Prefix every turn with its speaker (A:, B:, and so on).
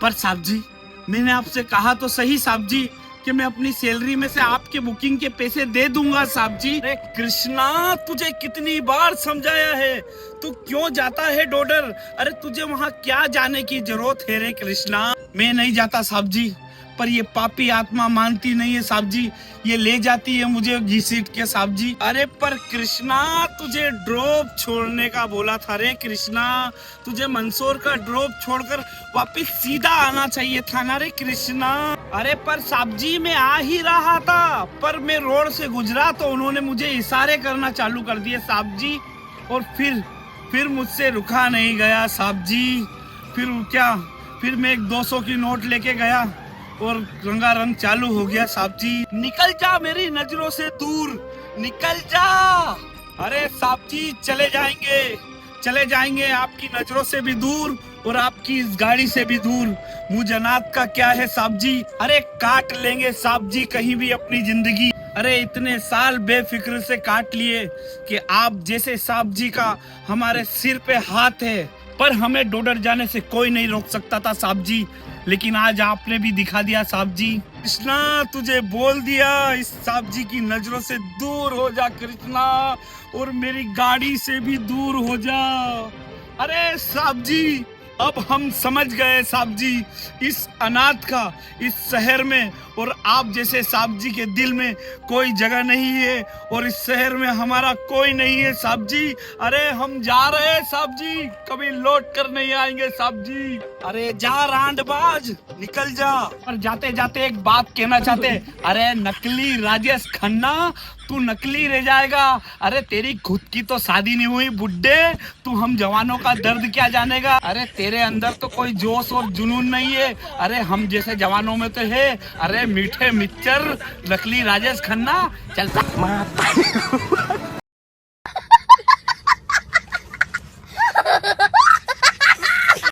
A: पर साहब जी, मैंने आपसे कहा तो सही साहब जी कि मैं अपनी सैलरी में से आपके बुकिंग के पैसे दे दूंगा साहब जी। अरे कृष्णा, तुझे कितनी बार समझाया है, तू क्यों जाता है डोडर? अरे तुझे वहाँ क्या जाने की जरूरत है रे कृष्णा? मैं नहीं जाता साहब जी, पर ये पापी आत्मा मानती नहीं है साहब जी, ये ले जाती है मुझे घसीट के साहब जी। अरे पर कृष्णा, तुझे ड्रॉप छोड़ने का बोला था रे कृष्णा, तुझे मंदसौर का ड्रॉप छोड़कर वापस सीधा आना चाहिए था ना रे कृष्णा। अरे पर साहब जी, मैं आ ही रहा था, पर मैं रोड से गुजरा तो उन्होंने मुझे इशारे करना चालू कर दिए साहब जी, और फिर मुझसे रुका नहीं गया साहब जी। फिर मैं एक 200 की नोट लेके गया और रंगारंग चालू हो गया साहब जी। निकल जा मेरी नजरों से दूर, निकल जा। अरे साहब जी, चले जाएंगे आपकी नजरों से भी दूर और आपकी इस गाड़ी से भी दूर। मुझ अनाथ का क्या है साहब जी? अरे काट लेंगे साहब जी कहीं भी अपनी जिंदगी। अरे इतने साल बेफिक्र से काट लिए कि आप जैसे साहब जी का हमारे सिर पे हाथ है, पर हमें डोडर जाने से कोई नहीं रोक सकता था साहब जी। लेकिन आज आपने भी दिखा दिया साहब जी। कृष्णा, तुझे बोल दिया, इस साहब जी की नजरों से दूर हो जा कृष्णा, और मेरी गाड़ी से भी दूर हो जा। अरे साहब जी, अब हम समझ गए साहब जी, इस अनाथ का इस शहर में और आप जैसे साहब जी के दिल में कोई जगह नहीं है, और इस शहर में हमारा कोई नहीं है साहब जी। अरे हम जा रहे हैं साहब जी, कभी लौट कर नहीं आएंगे साहब जी। अरे जा रांडबाज, निकल जा। और जाते जाते एक बात कहना चाहते, अरे नकली राजेश खन्ना, तू नकली रह जाएगा। अरे तेरी खुद की तो शादी नहीं हुई बुड्ढे, तू हम जवानों का दर्द क्या जानेगा? अरे तेरे अंदर तो कोई जोश और जुनून नहीं है, अरे हम जैसे जवानों में तो है। अरे मीठे मिक्सचर, नकली राजेश खन्ना, चलता